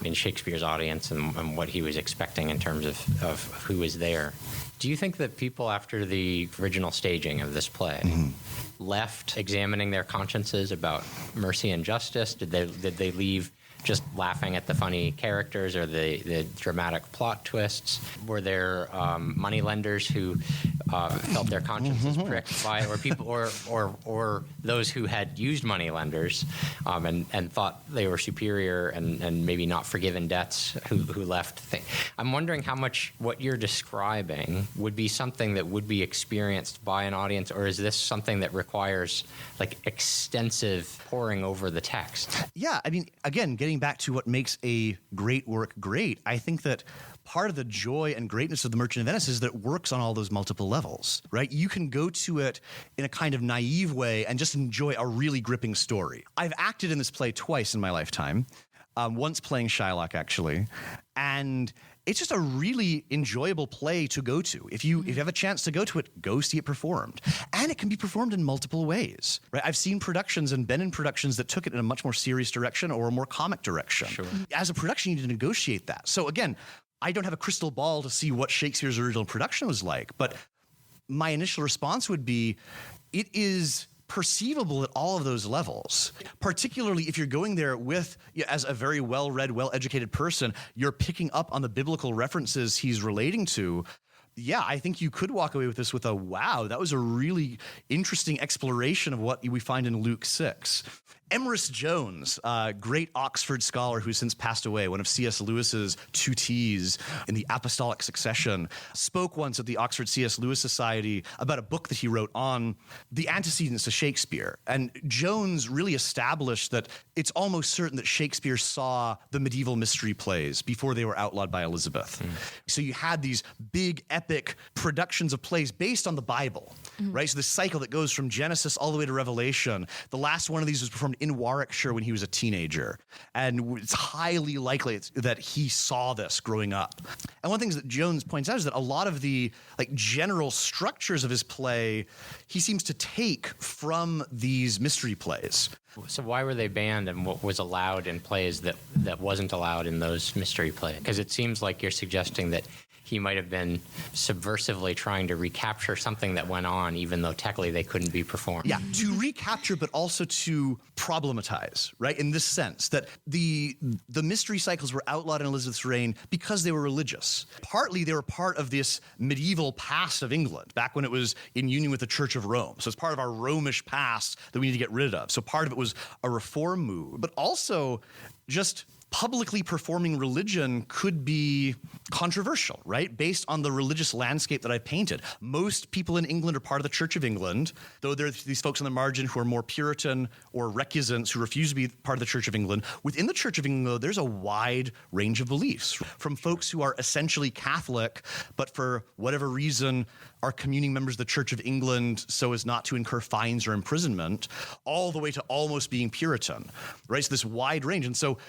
in Shakespeare's audience and what he was expecting in terms of who was there. Do you think that people after the original staging of this play left examining their consciences about mercy and justice? Did they leave just laughing at the funny characters or the dramatic plot twists? Were there moneylenders who felt their consciences pricked by it, or people, or those who had used moneylenders and thought they were superior and maybe not forgiven debts who left? I'm wondering how much what you're describing would be something that would be experienced by an audience, or is this something that requires like extensive poring over the text? Yeah, I mean, again, getting back to what makes a great work great, I think that part of the joy and greatness of The Merchant of Venice is that it works on all those multiple levels, right? You can go to it in a kind of naive way and just enjoy a really gripping story. I've acted in this play twice in my lifetime, once playing Shylock, actually, and it's just a really enjoyable play to go to. If you have a chance to go to it, go see it performed. And it can be performed in multiple ways, right? I've seen productions and been in productions that took it in a much more serious direction or a more comic direction. Sure. As a production, you need to negotiate that. So again, I don't have a crystal ball to see what Shakespeare's original production was like, but my initial response would be, it is perceivable at all of those levels, particularly if you're going there with, as a very well-read, well-educated person, you're picking up on the biblical references he's relating to. Yeah, I think you could walk away with this with a, wow, that was a really interesting exploration of what we find in Luke 6. Emrys Jones, great Oxford scholar who's since passed away, one of C.S. Lewis's tutees in the apostolic succession, spoke once at the Oxford C.S. Lewis Society about a book that he wrote on the antecedents to Shakespeare. And Jones really established that it's almost certain that Shakespeare saw the medieval mystery plays before they were outlawed by Elizabeth. So you had these big, epic productions of plays based on the Bible, right? So this cycle that goes from Genesis all the way to Revelation. The last one of these was performed in Warwickshire when he was a teenager. And it's highly likely that he saw this growing up. And one of the things that Jones points out is that a lot of the general structures of his play, he seems to take from these mystery plays. So why were they banned, and what was allowed in plays that wasn't allowed in those mystery plays? Because it seems like you're suggesting that he might have been subversively trying to recapture something that went on, even though technically they couldn't be performed. Yeah, to recapture, but also to problematize, right? In this sense, that the mystery cycles were outlawed in Elizabeth's reign because they were religious. Partly they were part of this medieval past of England, back when it was in union with the Church of Rome. So it's part of our Romish past that we need to get rid of. So part of it was a reform move, but also just publicly performing religion could be controversial, right? Based on the religious landscape that I've painted. Most people in England are part of the Church of England, though there's these folks on the margin who are more Puritan or recusants who refuse to be part of the Church of England. Within the Church of England, though, there's a wide range of beliefs, from folks who are essentially Catholic, but for whatever reason are communing members of the Church of England so as not to incur fines or imprisonment, all the way to almost being Puritan, right? So this wide range. And so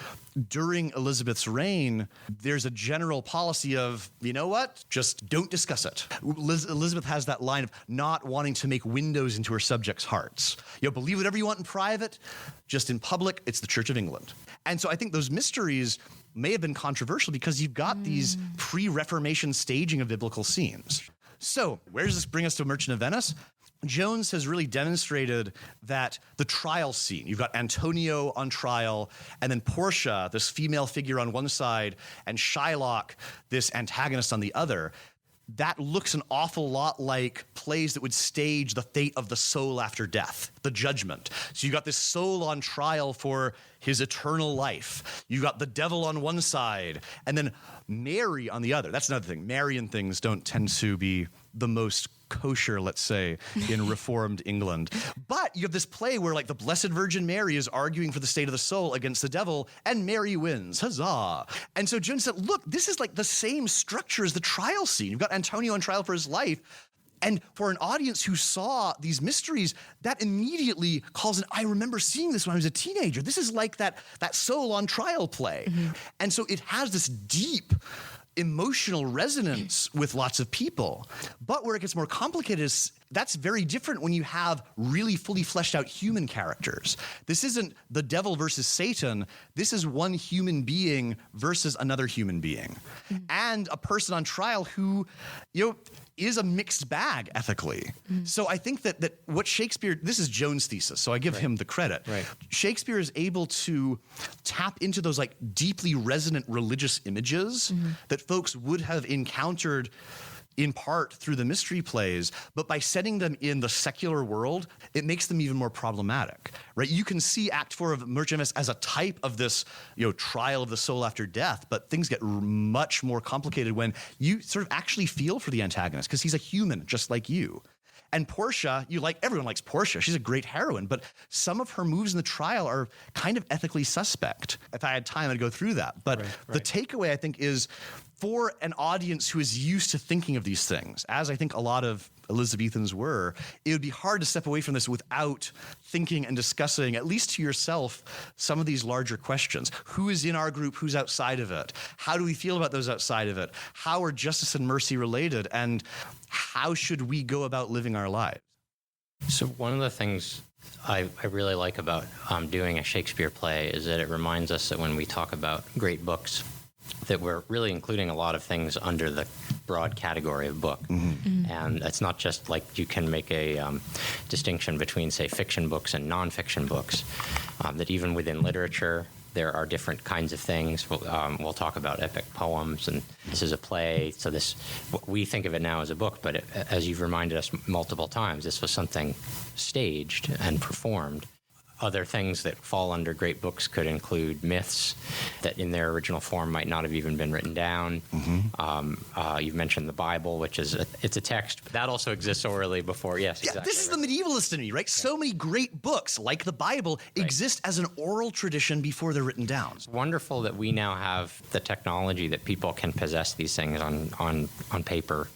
during Elizabeth's reign, there's a general policy of, you know what, just don't discuss it. Elizabeth has that line of not wanting to make windows into her subjects' hearts. Believe whatever you want in private, just in public, it's the Church of England. And so I think those mysteries may have been controversial because you've got these pre-Reformation staging of biblical scenes. So where does this bring us to Merchant of Venice? Jones has really demonstrated that the trial scene, you've got Antonio on trial, and then Portia, this female figure on one side, and Shylock, this antagonist on the other. That looks an awful lot like plays that would stage the fate of the soul after death, the judgment. So you've got this soul on trial for his eternal life. You've got the devil on one side, and then Mary on the other. That's another thing. Marian things don't tend to be the most kosher, let's say, in Reformed England. But you have this play where like the Blessed Virgin Mary is arguing for the state of the soul against the devil, and Mary wins. Huzzah. And so Jones said, look, this is like the same structure as the trial scene. You've got Antonio on trial for his life. And for an audience who saw these mysteries, that immediately calls in, I remember seeing this when I was a teenager. This is like that soul on trial play. And so it has this deep emotional resonance with lots of people. But where it gets more complicated is that's very different when you have really fully fleshed out human characters. This isn't the devil versus Satan. This is one human being versus another human being. And a person on trial who, is a mixed bag ethically. So I think that what Shakespeare, this is Jones' thesis, so I give him the credit. Shakespeare is able to tap into those like deeply resonant religious images that folks would have encountered in part through the mystery plays, but by setting them in the secular world, it makes them even more problematic, right? You can see Act 4 of Merchant of Venice as a type of this, trial of the soul after death, but things get much more complicated when you sort of actually feel for the antagonist because he's a human just like you. And Portia, everyone likes Portia. She's a great heroine, but some of her moves in the trial are kind of ethically suspect. If I had time, I'd go through that. But the takeaway, I think, is for an audience who is used to thinking of these things, as I think a lot of Elizabethans were, it would be hard to step away from this without thinking and discussing, at least to yourself, some of these larger questions. Who is in our group? Who's outside of it? How do we feel about those outside of it? How are justice and mercy related? And how should we go about living our lives? So one of the things I really like about doing a Shakespeare play is that it reminds us that when we talk about great books, that we're really including a lot of things under the broad category of book. And it's not just like you can make a distinction between, say, fiction books and nonfiction books, that even within literature, there are different kinds of things. We'll talk about epic poems, and this is a play. So we think of it now as a book, but as you've reminded us multiple times, this was something staged and performed. Other things that fall under great books could include myths that in their original form might not have even been written down. You've mentioned the Bible, which is it's a text. That also exists orally before. Yes, yeah, exactly. This is the medievalist in me, right? So many great books, like the Bible, exist as an oral tradition before they're written down. It's wonderful that we now have the technology that people can possess these things on paper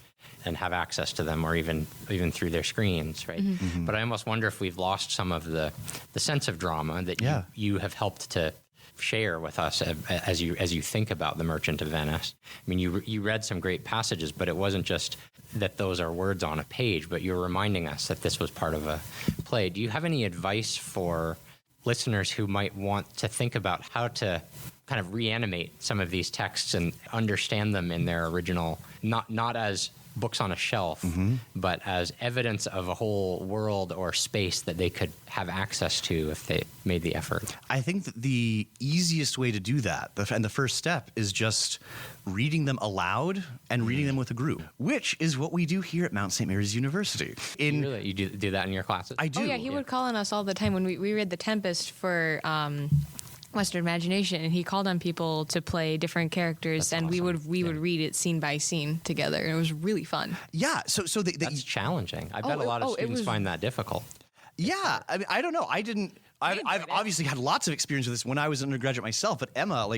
and have access to them, or even through their screens, right? But I almost wonder if we've lost some of the sense of drama that you have helped to share with us as you think about The Merchant of Venice. I mean, you read some great passages, but it wasn't just that those are words on a page, but you're reminding us that this was part of a play. Do you have any advice for listeners who might want to think about how to kind of reanimate some of these texts and understand them in their original, not as books on a shelf, but as evidence of a whole world or space that they could have access to if they made the effort? I think that the easiest way to do that, and the first step, is just reading them aloud and reading them with a group, which is what we do here at Mount St. Mary's University. You do that in your classes? I do. Oh, yeah, he would call on us all the time when we read The Tempest for Western Imagination, and he called on people to play different characters. That's awesome. we would read it scene by scene together, and it was really fun. Yeah, so that's challenging. I bet a lot of students find that difficult. Yeah, I mean, I don't know. I've obviously had lots of experience with this when I was an undergraduate myself, but Emma,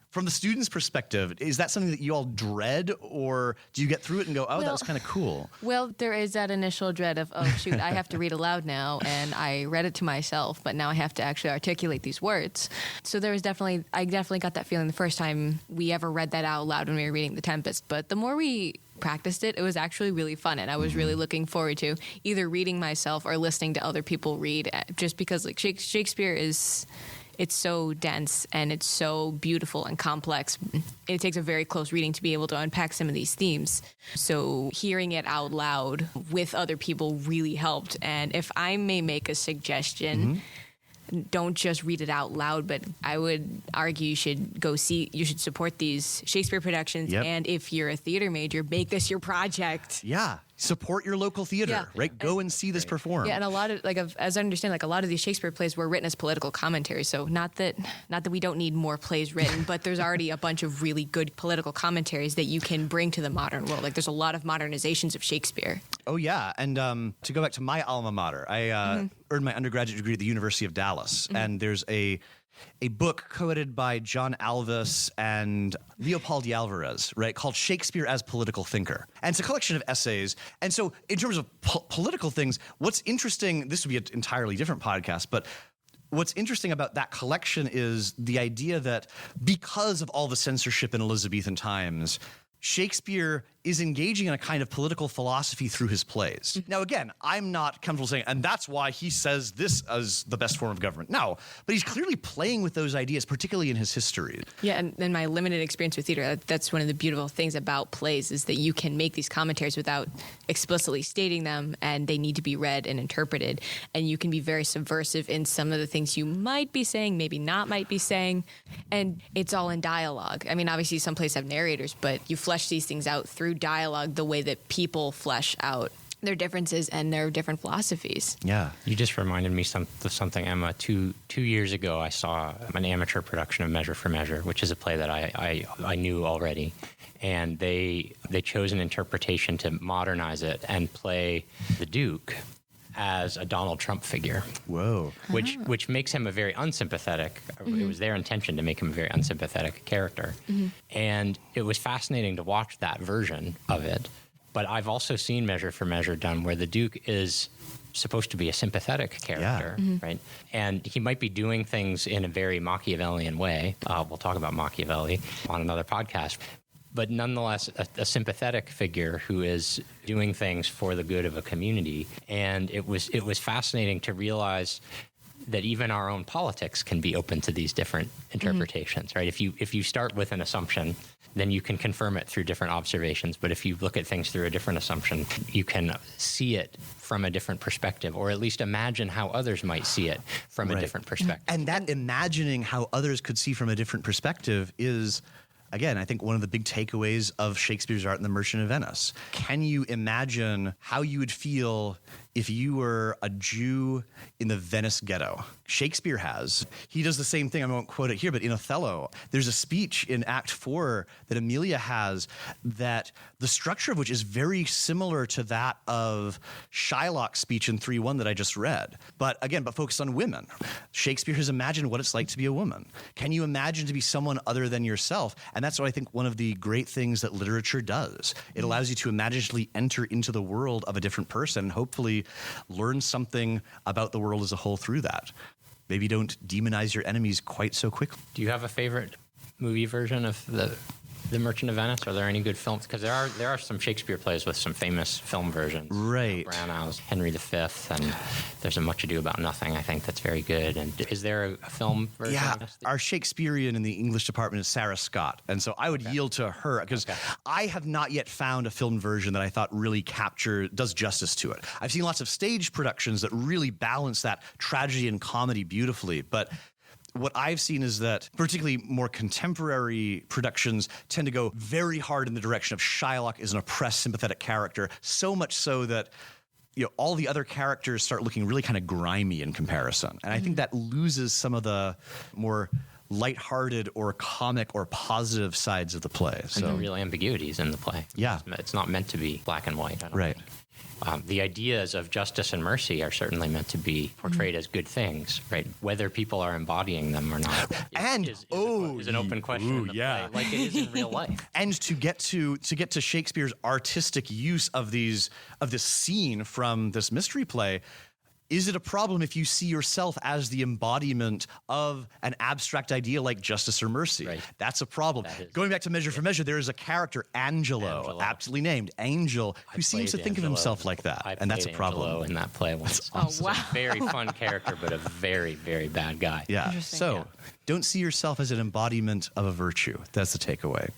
from the student's perspective, is that something that you all dread, or do you get through it and go, that was kind of cool? Well, there is that initial dread of, oh, shoot, I have to read aloud now, and I read it to myself, but now I have to actually articulate these words. So I definitely got that feeling the first time we ever read that out loud when we were reading The Tempest. But the more we practiced it, it was actually really fun, and I was really looking forward to either reading myself or listening to other people read, just because Shakespeare is it's so dense and it's so beautiful and complex. It takes a very close reading to be able to unpack some of these themes. So hearing it out loud with other people really helped. And if I may make a suggestion, don't just read it out loud, but I would argue you should support these Shakespeare productions. Yep. And if you're a theater major, make this your project. Yeah. Support your local theater, right? Go and see this perform. Yeah, and a lot of as I understand, a lot of these Shakespeare plays were written as political commentaries. So not that we don't need more plays written, but there's already a bunch of really good political commentaries that you can bring to the modern world. Like there's a lot of modernizations of Shakespeare. Oh yeah, and to go back to my alma mater, I earned my undergraduate degree at the University of Dallas, and there's a book co-edited by John Alvis and Leopoldo Alvarez, right, called Shakespeare as Political Thinker. And it's a collection of essays. And so in terms of political things, what's interesting, this would be an entirely different podcast, but what's interesting about that collection is the idea that because of all the censorship in Elizabethan times, Shakespeare is engaging in a kind of political philosophy through his plays. Now, again, I'm not comfortable saying, and that's why he says this as the best form of government. No, but he's clearly playing with those ideas, particularly in his history. Yeah, and in my limited experience with theater, that's one of the beautiful things about plays is that you can make these commentaries without explicitly stating them, and they need to be read and interpreted. And you can be very subversive in some of the things you might be saying, maybe not might be saying, and it's all in dialogue. I mean, obviously some plays have narrators, but you flesh these things out through dialogue the way that people flesh out their differences and their different philosophies. Yeah. You just reminded me of something, Emma. Two years ago, I saw an amateur production of Measure for Measure, which is a play that I knew already. And they chose an interpretation to modernize it and play the Duke as a Donald Trump figure. Whoa. Which makes him a very unsympathetic, it was their intention to make him a very unsympathetic character. And it was fascinating to watch that version of it. But I've also seen Measure for Measure done where the Duke is supposed to be a sympathetic character, right? And he might be doing things in a very Machiavellian way. We'll talk about Machiavelli on another podcast. But nonetheless, a sympathetic figure who is doing things for the good of a community. And it was fascinating to realize that even our own politics can be open to these different interpretations, right? If you start with an assumption, then you can confirm it through different observations. But if you look at things through a different assumption, you can see it from a different perspective, or at least imagine how others might see it from a different perspective. And that imagining how others could see from a different perspective is, again, I think one of the big takeaways of Shakespeare's art in The Merchant of Venice. Can you imagine how you would feel if you were a Jew in the Venice ghetto? Shakespeare has. He does the same thing. I won't quote it here, but in Othello, there's a speech in Act 4 that Emilia has that the structure of which is very similar to that of Shylock's speech in 3:1 that I just read. But focused on women. Shakespeare has imagined what it's like to be a woman. Can you imagine to be someone other than yourself? And that's what I think one of the great things that literature does. It allows you to imaginatively enter into the world of a different person and hopefully learn something about the world as a whole through that. Maybe don't demonize your enemies quite so quickly. Do you have a favorite movie version of the Merchant of Venice? Are there any good films? Because there are some Shakespeare plays with some famous film versions. Right. Branagh's Henry V, and there's a Much Ado About Nothing, I think, that's very good. And is there a film version? Yeah, our Shakespearean in the English department is Sarah Scott. And so I would yield to her because I have not yet found a film version that I thought really does justice to it. I've seen lots of stage productions that really balance that tragedy and comedy beautifully, but what I've seen is that particularly more contemporary productions tend to go very hard in the direction of Shylock is an oppressed, sympathetic character, so much so that all the other characters start looking really kind of grimy in comparison. And I think that loses some of the more lighthearted or comic or positive sides of the play. And the real ambiguities in the play. Yeah. It's not meant to be black and white, I don't think. The ideas of justice and mercy are certainly meant to be portrayed as good things, right? Whether people are embodying them or not is an open question in the play, like it is in real life. And to get to Shakespeare's artistic use of this scene from this mystery play, Is it a problem if you see yourself as the embodiment of an abstract idea like justice or mercy? Right. That's a problem. Going back to Measure for Measure, there is a character, Angelo, aptly named Angel, who seems to think of himself like that, and that's a problem. Angelo in that play once. awesome. Oh, wow. He's a very fun character, but a very, very bad guy. Yeah. Interesting. So don't see yourself as an embodiment of a virtue. That's the takeaway.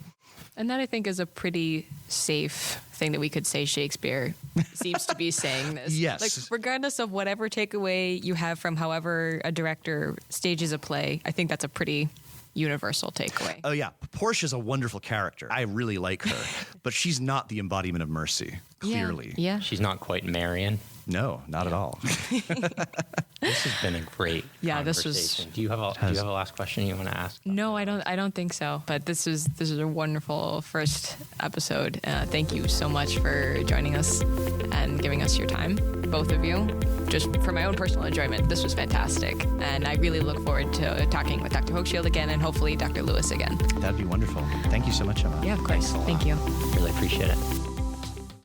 And that, I think, is a pretty safe thing that we could say Shakespeare seems to be saying this. Yes. Like, regardless of whatever takeaway you have from however a director stages a play, I think that's a pretty universal takeaway. Oh, yeah. Portia's a wonderful character. I really like her, but she's not the embodiment of mercy, clearly. Yeah. She's not quite Marion. No, not at all. This has been a great This was- conversation. Do you have a last question you want to ask? No, I don't think so. But this is a wonderful first episode. Thank you so much for joining us and giving us your time, both of you. Just for my own personal enjoyment, this was fantastic. And I really look forward to talking with Dr. Hochschild again and hopefully Dr. Lewis again. That'd be wonderful. Thank you so much, Emma. Yeah, of course. Thank you. Really appreciate it.